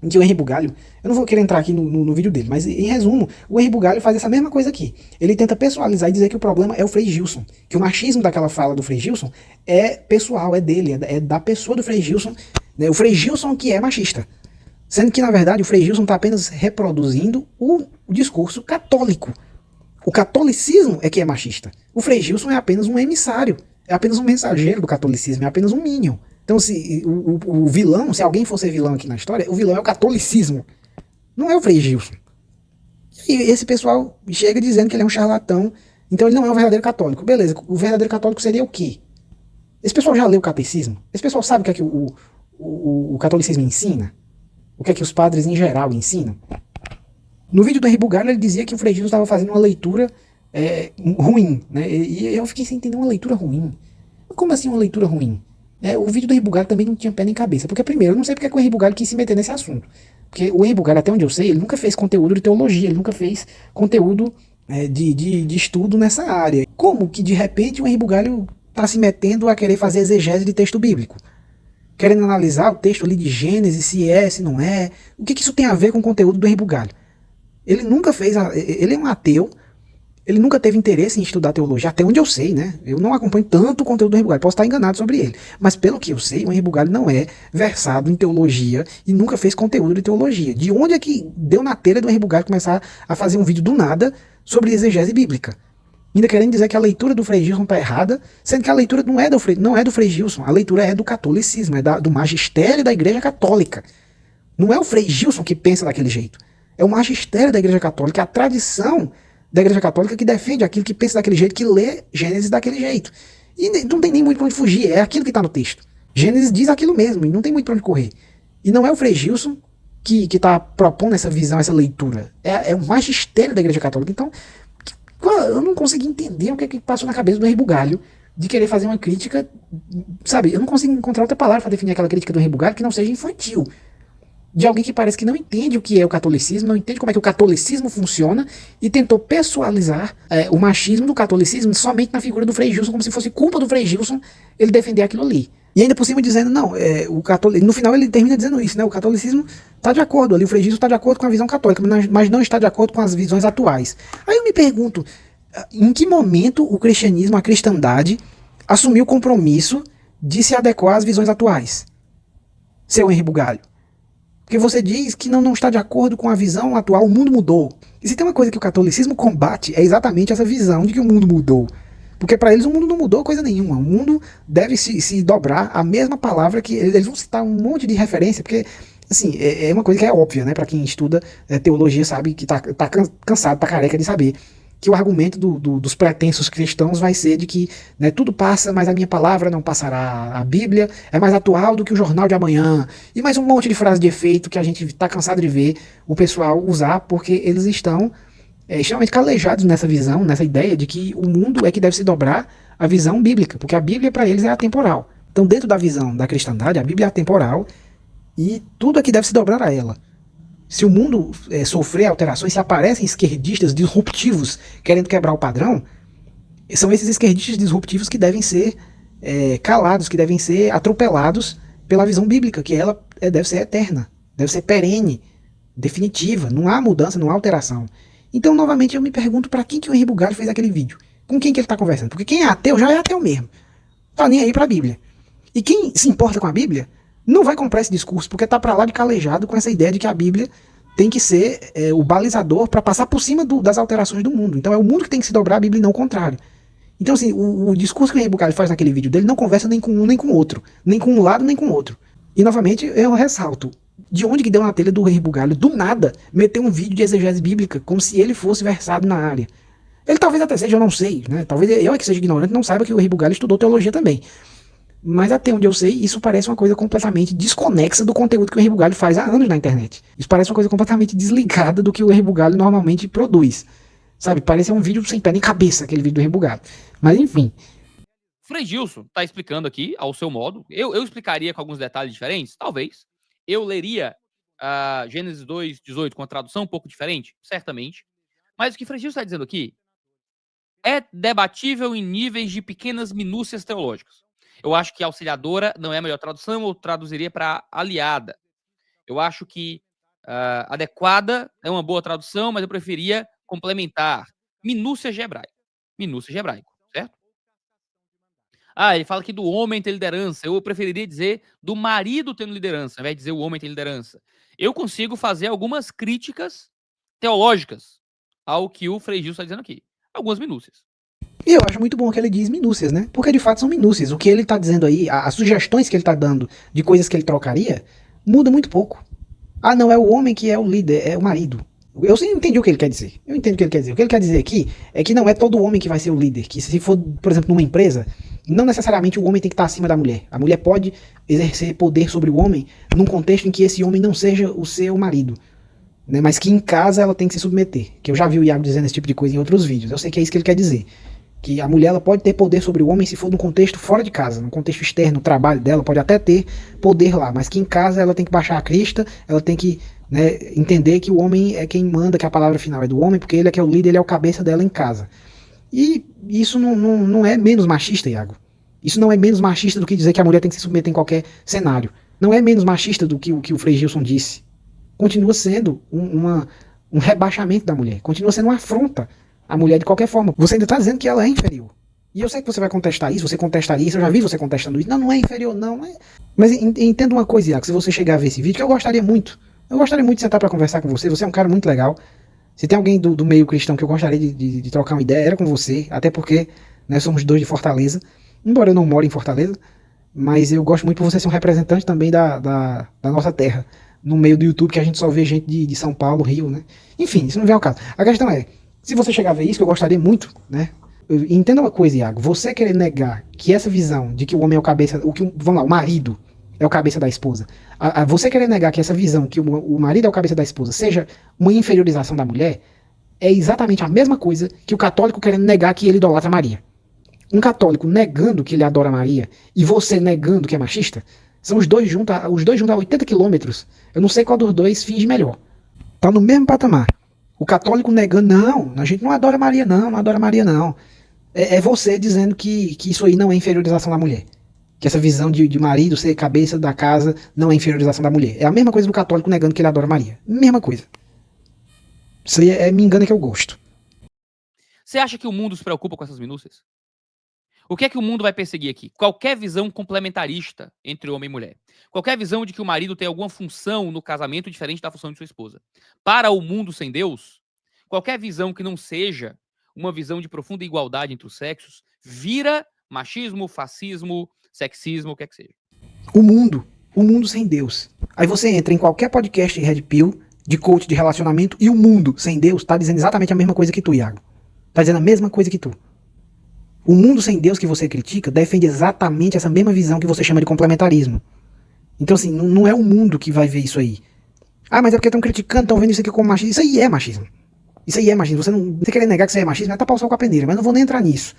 S3: em que o Henri Bugalho, eu não vou querer entrar aqui no vídeo dele, mas em resumo, o Henri Bugalho faz essa mesma coisa aqui. Ele tenta pessoalizar e dizer que o problema é o Frei Gilson, que o machismo daquela fala do Frei Gilson é pessoal, é dele, é da pessoa do Frei Gilson, né, o Frei Gilson que é machista. Sendo que, na verdade, o Frei Gilson está apenas reproduzindo o discurso católico. O catolicismo é que é machista. O Frei Gilson é apenas um emissário, é apenas um mensageiro do catolicismo, é apenas um minion. Então, se o vilão, se alguém for ser vilão aqui na história, o vilão é o catolicismo, não é o Frei Gilson. E esse pessoal chega dizendo que ele é um charlatão, então ele não é um verdadeiro católico. Beleza, o verdadeiro católico seria o quê? Esse pessoal já leu o catecismo? Esse pessoal sabe o que é que o catolicismo ensina? O que é que os padres em geral ensinam? No vídeo do Henri Bugalho, ele dizia que o Frei Gilson estava fazendo uma leitura ruim, né? E eu fiquei sem entender uma leitura ruim. Como assim uma leitura ruim? O vídeo do Henri Bugalho também não tinha pé nem cabeça. Porque, primeiro, eu não sei porque que o Henri Bugalho quis se meter nesse assunto. Porque o Henri Bugalho, até onde eu sei, ele nunca fez conteúdo de teologia, ele nunca fez conteúdo de estudo nessa área. Como que, de repente, o Henri Bugalho está se metendo a querer fazer exegese de texto bíblico? Querendo analisar o texto ali de Gênesis, se é, se não é. O que isso tem a ver com o conteúdo do Henri Bugalho? Ele nunca fez, ele é um ateu, ele nunca teve interesse em estudar teologia, até onde eu sei, né? Eu não acompanho tanto o conteúdo do Henri Bugalho, posso estar enganado sobre ele. Mas pelo que eu sei, o Henri Bugalho não é versado em teologia e nunca fez conteúdo de teologia. De onde é que deu na telha do Henri Bugalho começar a fazer um vídeo do nada sobre exegese bíblica? Ainda querendo dizer que a leitura do Frei Gilson está errada, sendo que a leitura não é do Frei Gilson, a leitura é do catolicismo, é do magistério da Igreja Católica. Não é o Frei Gilson que pensa daquele jeito. É o magistério da Igreja Católica, a tradição da Igreja Católica que defende aquilo, que pensa daquele jeito, que lê Gênesis daquele jeito. E não tem nem muito para onde fugir, é aquilo que está no texto. Gênesis diz aquilo mesmo, e não tem muito para onde correr. E não é o Frei Gilson que está propondo essa visão, essa leitura. É o magistério da Igreja Católica. Então, eu não consegui entender o que passou na cabeça do Henri Bugalho de querer fazer uma crítica, sabe? Eu não consigo encontrar outra palavra para definir aquela crítica do Henri Bugalho que não seja infantil. De alguém que parece que não entende o que é o catolicismo, não entende como é que o catolicismo funciona e tentou pessoalizar o machismo do catolicismo somente na figura do Frei Gilson, como se fosse culpa do Frei Gilson ele defender aquilo ali. E ainda por cima dizendo, não, no final ele termina dizendo isso, né? O catolicismo está de acordo ali, o Frei Gilson está de acordo com a visão católica, mas não está de acordo com as visões atuais. Aí eu me pergunto, em que momento o cristianismo, a cristandade, assumiu o compromisso de se adequar às visões atuais? Seu Henri Bugalho. Porque você diz que não está de acordo com a visão atual, o mundo mudou. E se tem uma coisa que o catolicismo combate, é exatamente essa visão de que o mundo mudou. Porque para eles o mundo não mudou coisa nenhuma. O mundo deve se dobrar a mesma palavra que... Eles vão citar um monte de referência, porque assim, é uma coisa que é óbvia, né? Para quem estuda teologia sabe que tá cansado, tá careca de saber que o argumento dos pretensos cristãos vai ser de que, né, tudo passa, mas a minha palavra não passará. A Bíblia é mais atual do que o jornal de amanhã. E mais um monte de frase de efeito que a gente está cansado de ver o pessoal usar, porque eles estão extremamente calejados nessa visão, nessa ideia de que o mundo é que deve se dobrar à visão bíblica, porque a Bíblia para eles é atemporal. Então, dentro da visão da cristandade, a Bíblia é atemporal e tudo é que deve se dobrar a ela. Se o mundo sofrer alterações, se aparecem esquerdistas disruptivos querendo quebrar o padrão, são esses esquerdistas disruptivos que devem ser calados, que devem ser atropelados pela visão bíblica, que ela deve ser eterna, deve ser perene, definitiva, não há mudança, não há alteração. Então, novamente, eu me pergunto para quem que o Henri Bugalho fez aquele vídeo, com quem que ele está conversando, porque quem é ateu já é ateu mesmo, tá nem aí para a Bíblia. E quem se importa com a Bíblia não vai comprar esse discurso, porque tá para lá de calejado com essa ideia de que a Bíblia tem que ser o balizador para passar por cima das alterações do mundo. Então é o mundo que tem que se dobrar a Bíblia e não o contrário. Então assim, o discurso que o Henri Bugalho faz naquele vídeo dele não conversa nem com um nem com o outro, nem com um lado nem com o outro. E novamente eu ressalto, de onde que deu na telha do Henri Bugalho, do nada, meter um vídeo de exegese bíblica, como se ele fosse versado na área. Ele talvez até seja, eu não sei, né? Talvez eu que seja ignorante, não saiba que o Henri Bugalho estudou teologia também. Mas até onde eu sei, isso parece uma coisa completamente desconexa do conteúdo que o Henri Bugalho faz há anos na internet. Isso parece uma coisa completamente desligada do que o Henri Bugalho normalmente produz. Sabe, parece um vídeo sem pé nem cabeça, aquele vídeo do Henri Bugalho. Mas enfim.
S4: Frei Gilson está explicando aqui, ao seu modo. Eu explicaria com alguns detalhes diferentes? Talvez. Eu leria Gênesis 2:18 com a tradução um pouco diferente? Certamente. Mas o que Frei Gilson está dizendo aqui é debatível em níveis de pequenas minúcias teológicas. Eu acho que auxiliadora não é a melhor tradução, eu traduziria para aliada. Eu acho que adequada é uma boa tradução, mas eu preferia complementar. Minúcias de hebraico. Minúcias de hebraico, certo? Ele fala aqui do homem ter liderança. Eu preferiria dizer do marido tendo liderança, ao invés de dizer o homem tem liderança. Eu consigo fazer algumas críticas teológicas ao que o Frei Gilson está dizendo aqui. Algumas minúcias.
S3: E eu acho muito bom que ele diz minúcias, né? Porque de fato são minúcias. O que ele tá dizendo aí, as sugestões que ele tá dando de coisas que ele trocaria, muda muito pouco. Não é o homem que é o líder, é o marido. Eu sim entendi o que ele quer dizer. Eu entendo o que ele quer dizer. O que ele quer dizer aqui é que não é todo homem que vai ser o líder. Que se for, por exemplo, numa empresa, não necessariamente o homem tem que estar acima da mulher. A mulher pode exercer poder sobre o homem num contexto em que esse homem não seja o seu marido. Né? Mas que em casa ela tem que se submeter. Que eu já vi o Iago dizendo esse tipo de coisa em outros vídeos. Eu sei que é isso que ele quer dizer. Que a mulher ela pode ter poder sobre o homem se for num contexto fora de casa, num contexto externo, no trabalho dela, pode até ter poder lá, mas que em casa ela tem que baixar a crista, ela tem que, né, entender que o homem é quem manda, que a palavra final é do homem, porque ele é que é o líder, ele é o cabeça dela em casa. E isso não é menos machista, Iago. Isso não é menos machista do que dizer que a mulher tem que se submeter em qualquer cenário. Não é menos machista do que o Frei Gilson disse. Continua sendo um rebaixamento da mulher, continua sendo uma afronta a mulher de qualquer forma. Você ainda está dizendo que ela é inferior. E eu sei que você vai contestar isso, você contestaria isso, eu já vi você contestando isso. Não é inferior, não é. Mas entenda uma coisa, Iago, se você chegar a ver esse vídeo, que eu gostaria muito de sentar para conversar com você. Você é um cara muito legal. Se tem alguém do meio cristão que eu gostaria de trocar uma ideia, era com você. Até porque nós somos dois de Fortaleza. Embora eu não more em Fortaleza, mas eu gosto muito por você ser um representante também da nossa terra. No meio do YouTube, que a gente só vê gente de São Paulo, Rio, né? Enfim, isso não vem ao caso. A questão é, se você chegar a ver isso, que eu gostaria muito, né? Entenda uma coisa, Iago. Você querer negar que essa visão de que o homem é o cabeça... Vamos lá, o marido é o cabeça da esposa. Você querer negar que essa visão que o marido é o cabeça da esposa seja uma inferiorização da mulher é exatamente a mesma coisa que o católico querendo negar que ele idolatra Maria. Um católico negando que ele adora Maria e você negando que é machista, são os dois juntos a 80 quilômetros. Eu não sei qual dos dois finge melhor. Tá no mesmo patamar. O católico negando, não, a gente não adora Maria não adora Maria não. É você dizendo que isso aí não é inferiorização da mulher. Que essa visão de marido ser cabeça da casa não é inferiorização da mulher. É a mesma coisa do católico negando que ele adora Maria. Mesma coisa. Isso aí me engana que eu gosto.
S4: Você acha que o mundo se preocupa com essas minúcias? O que é que o mundo vai perseguir aqui? Qualquer visão complementarista entre homem e mulher. Qualquer visão de que o marido tem alguma função no casamento diferente da função de sua esposa. Para o mundo sem Deus, qualquer visão que não seja uma visão de profunda igualdade entre os sexos vira machismo, fascismo, sexismo, o que é que seja.
S3: O mundo sem Deus. Aí você entra em qualquer podcast de Red Pill, de coach de relacionamento, e o mundo sem Deus tá dizendo exatamente a mesma coisa que tu, Iago. Tá dizendo a mesma coisa que tu. O mundo sem Deus que você critica defende exatamente essa mesma visão que você chama de complementarismo. Então, assim, não é o mundo que vai ver isso aí. Ah, mas é porque estão criticando, estão vendo isso aqui como machismo. Isso aí é machismo. Isso aí é machismo. Você querer negar que isso aí é machismo é tapar o sol com a peneira, mas não vou nem entrar nisso.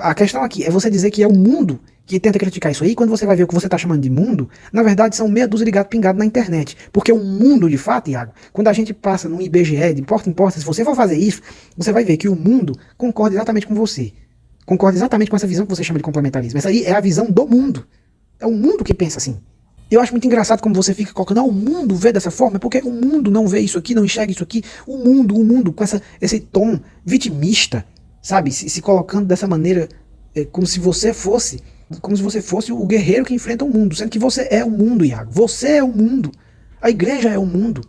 S3: A questão aqui é você dizer que é o mundo que tenta criticar isso aí, quando você vai ver o que você está chamando de mundo, na verdade são meia dúzia de gato pingado na internet. Porque o mundo, de fato, Iago, quando a gente passa no IBGE, de porta em porta, se você for fazer isso, você vai ver que o mundo concorda exatamente com você. Concorda exatamente com essa visão que você chama de complementarismo. Essa aí é a visão do mundo. É o mundo que pensa assim. Eu acho muito engraçado como você fica colocando, o mundo vê dessa forma, porque o mundo não vê isso aqui, não enxerga isso aqui. O mundo, com esse tom vitimista, sabe? Se colocando dessa maneira, como se você fosse o guerreiro que enfrenta o mundo, sendo que você é o mundo, Iago. Você é o mundo. A igreja é o mundo.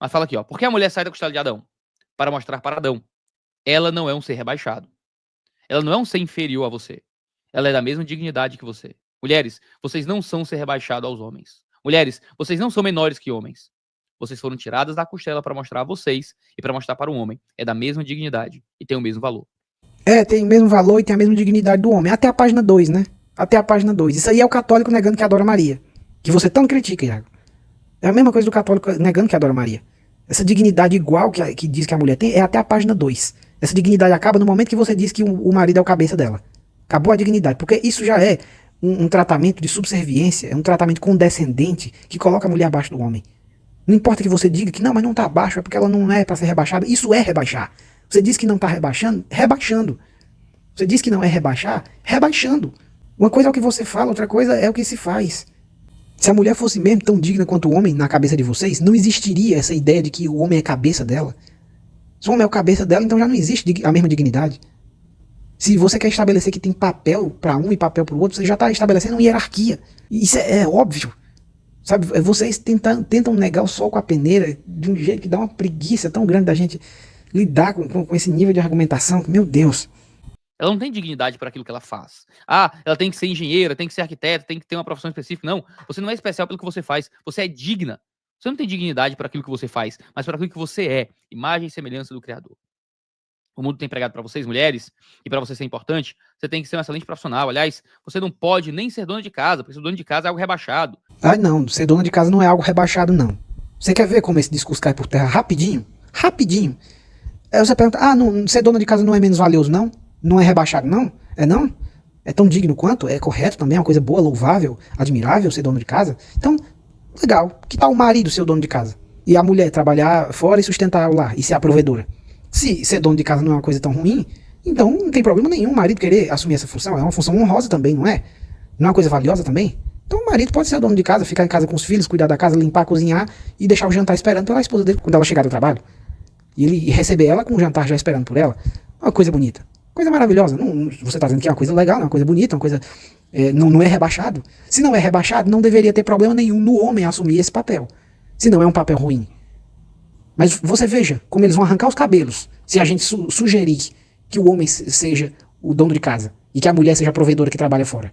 S4: Mas fala aqui, ó. Por que a mulher sai da costela de Adão? Para mostrar para Adão. Ela não é um ser rebaixado. Ela não é um ser inferior a você. Ela é da mesma dignidade que você. Mulheres, vocês não são um ser rebaixado aos homens. Mulheres, vocês não são menores que homens. Vocês foram tiradas da costela para mostrar a vocês e para mostrar para o homem. É da mesma dignidade e tem o mesmo valor.
S3: Tem o mesmo valor e tem a mesma dignidade do homem. Até a página 2, né? Até a página 2. Isso aí é o católico negando que adora Maria. Que você tanto critica, Iago. É a mesma coisa do católico negando que adora Maria. Essa dignidade igual que diz que a mulher tem é até a página 2. Essa dignidade acaba no momento que você diz que o marido é o cabeça dela. Acabou a dignidade. Porque isso já é um tratamento de subserviência, é um tratamento condescendente que coloca a mulher abaixo do homem. Não importa que você diga que não, mas não tá abaixo, é porque ela não é para ser rebaixada. Isso é rebaixar. Você diz que não tá rebaixando, rebaixando. Você diz que não é rebaixar, rebaixando. Uma coisa é o que você fala, outra coisa é o que se faz. Se a mulher fosse mesmo tão digna quanto o homem na cabeça de vocês, não existiria essa ideia de que o homem é cabeça dela. Se o homem é o cabeça dela, então já não existe a mesma dignidade. Se você quer estabelecer que tem papel para um e papel para o outro, você já está estabelecendo uma hierarquia. Isso é óbvio. Sabe, vocês tentam negar o sol com a peneira de um jeito que dá uma preguiça tão grande da gente lidar com esse nível de argumentação. Meu Deus.
S4: Ela não tem dignidade para aquilo que ela faz. Ah, ela tem que ser engenheira, tem que ser arquiteta, tem que ter uma profissão específica. Não, você não é especial pelo que você faz. Você é digna. Você não tem dignidade para aquilo que você faz, mas para aquilo que você é. Imagem e semelhança do Criador. O mundo tem pregado para vocês, mulheres, e para você ser importante, você tem que ser um excelente profissional. Aliás, você não pode nem ser dona de casa, porque ser dona de casa é algo rebaixado.
S3: Ah, não, ser dona de casa não é algo rebaixado, não. Você quer ver como esse discurso cai por terra rapidinho? Rapidinho. Aí você pergunta, ser dona de casa não é menos valioso, não? Não é rebaixado, não? É não? É tão digno quanto? É correto também? É uma coisa boa, louvável, admirável ser dono de casa? Então, legal. Que tal o marido ser o dono de casa? E a mulher trabalhar fora e sustentar o lar e ser a provedora? Se ser dono de casa não é uma coisa tão ruim, então não tem problema nenhum o marido querer assumir essa função. É uma função honrosa também, não é? Não é uma coisa valiosa também? Então o marido pode ser o dono de casa, ficar em casa com os filhos, cuidar da casa, limpar, cozinhar e deixar o jantar esperando pela esposa dele quando ela chegar do trabalho. E ele receber ela com o jantar já esperando por ela. Uma coisa bonita. Coisa maravilhosa. Não, você está dizendo que é uma coisa legal, é uma coisa bonita, uma coisa... não é rebaixado. Se não é rebaixado, não deveria ter problema nenhum no homem assumir esse papel. Se não é um papel ruim. Mas você veja como eles vão arrancar os cabelos se a gente sugerir que o homem seja o dono de casa e que a mulher seja a provedora que trabalha fora.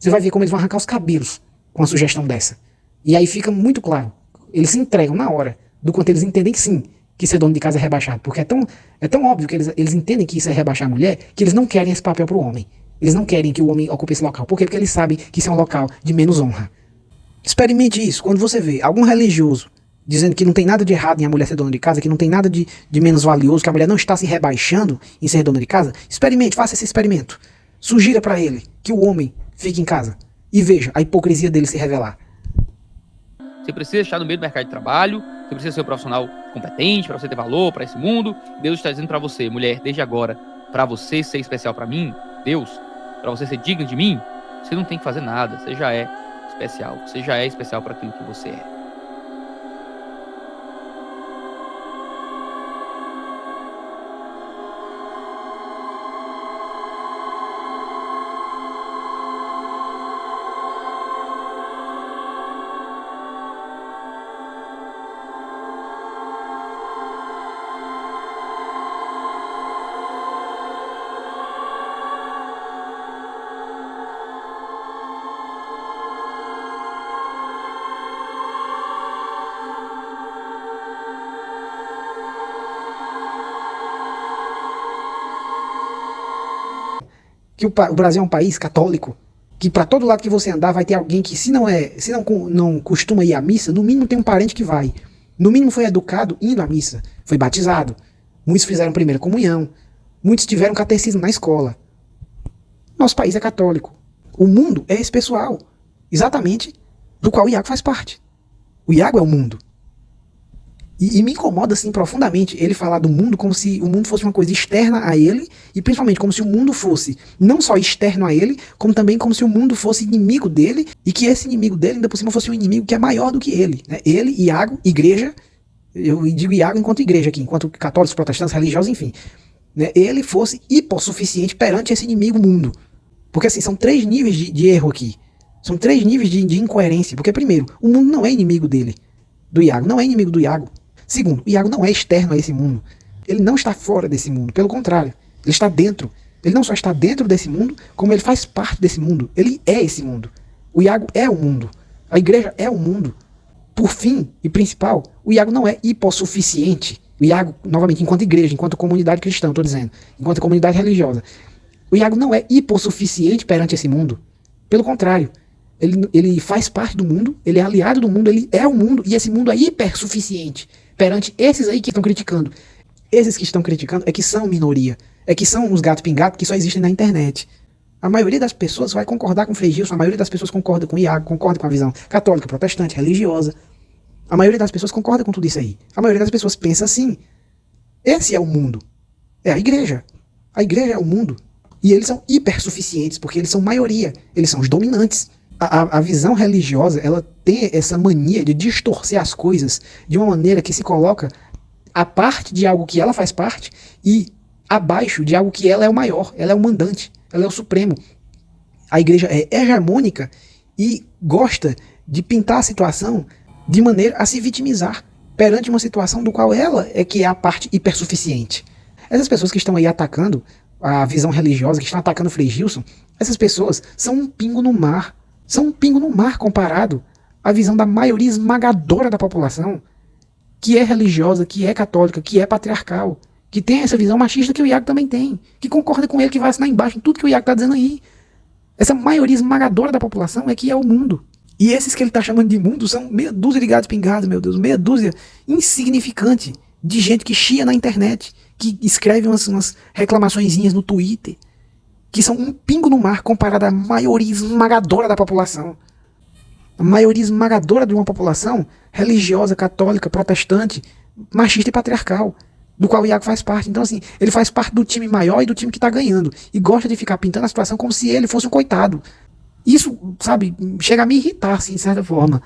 S3: Você vai ver como eles vão arrancar os cabelos com uma sugestão dessa. E aí fica muito claro. Eles se entregam na hora do quanto eles entendem que sim, que ser dono de casa é rebaixado. Porque é tão óbvio que eles entendem que isso é rebaixar a mulher, que eles não querem esse papel pro homem. Eles não querem que o homem ocupe esse local. Por quê? Porque eles sabem que isso é um local de menos honra. Experimente isso. Quando você vê algum religioso dizendo que não tem nada de errado em a mulher ser dona de casa, que não tem nada de menos valioso, que a mulher não está se rebaixando em ser dona de casa, experimente, faça esse experimento. Sugira para ele que o homem fique em casa e veja a hipocrisia dele se revelar.
S4: Você precisa estar no meio do mercado de trabalho, você precisa ser um profissional competente para você ter valor para esse mundo. Deus está dizendo para você, mulher, desde agora, para você ser especial para mim, Deus, para você ser digna de mim, você não tem que fazer nada, você já é especial. Você já é especial para aquilo que você é.
S3: que o Brasil é um país católico, que para todo lado que você andar vai ter alguém que, se não costuma ir à missa, no mínimo tem um parente que vai. No mínimo foi educado indo à missa, foi batizado. Muitos fizeram primeira comunhão, muitos tiveram catecismo na escola. Nosso país é católico. O mundo é esse pessoal, exatamente do qual o Iago faz parte. O Iago é o mundo. E me incomoda assim profundamente ele falar do mundo como se o mundo fosse uma coisa externa a ele, e principalmente como se o mundo fosse não só externo a ele, como também como se o mundo fosse inimigo dele, e que esse inimigo dele ainda por cima fosse um inimigo que é maior do que ele, né? Ele, Iago, igreja, eu digo Iago enquanto igreja aqui, enquanto católicos, protestantes, religiosos, enfim, né? Ele fosse hipossuficiente perante esse inimigo mundo. Porque assim, são 3 níveis de erro aqui, são 3 níveis de incoerência, porque primeiro, o mundo não é inimigo dele, do Iago, não é inimigo do Iago. Segundo, o Iago não é externo a esse mundo. Ele não está fora desse mundo. Pelo contrário, ele está dentro. Ele não só está dentro desse mundo, como ele faz parte desse mundo. Ele é esse mundo. O Iago é o mundo. A igreja é o mundo. Por fim e principal, o Iago não é hipossuficiente. O Iago, novamente, enquanto igreja, enquanto comunidade cristã, estou dizendo, enquanto comunidade religiosa, o Iago não é hipossuficiente perante esse mundo. Pelo contrário, ele faz parte do mundo, ele é aliado do mundo, ele é o mundo, e esse mundo é hipersuficiente perante esses aí que estão criticando. Esses que estão criticando é que são minoria, é que são uns gatos pingados que só existem na internet. A maioria das pessoas vai concordar com o Frei Gilson, a maioria das pessoas concorda com o Iago, concorda com a visão católica, protestante, religiosa. A maioria das pessoas concorda com tudo isso aí. A maioria das pessoas pensa assim. Esse é o mundo. É a igreja. A igreja é o mundo. E eles são hipersuficientes, porque eles são maioria, eles são os dominantes. A visão religiosa, ela tem essa mania de distorcer as coisas de uma maneira que se coloca a parte de algo que ela faz parte e abaixo de algo que ela é o maior, ela é o mandante, ela é o supremo. A igreja é hegemônica e gosta de pintar a situação de maneira a se vitimizar perante uma situação do qual ela é que é a parte hipersuficiente. Essas pessoas que estão aí atacando a visão religiosa, que estão atacando o Frei Gilson, essas pessoas são um pingo no mar. São um pingo no mar comparado à visão da maioria esmagadora da população, que é religiosa, que é católica, que é patriarcal, que tem essa visão machista que o Iago também tem, que concorda com ele, que vai assinar embaixo em tudo que o Iago está dizendo aí. Essa maioria esmagadora da população é que é o mundo. E esses que ele está chamando de mundo são meia dúzia de gatos pingados, meu Deus, meia dúzia insignificante de gente que chia na internet, que escreve umas reclamaçõezinhas no Twitter, que são um pingo no mar comparado à maioria esmagadora da população. A maioria esmagadora de uma população religiosa, católica, protestante, machista e patriarcal, do qual o Iago faz parte. Então, assim, ele faz parte do time maior e do time que está ganhando, e gosta de ficar pintando a situação como se ele fosse um coitado. Isso, sabe, chega a me irritar, assim, de certa forma.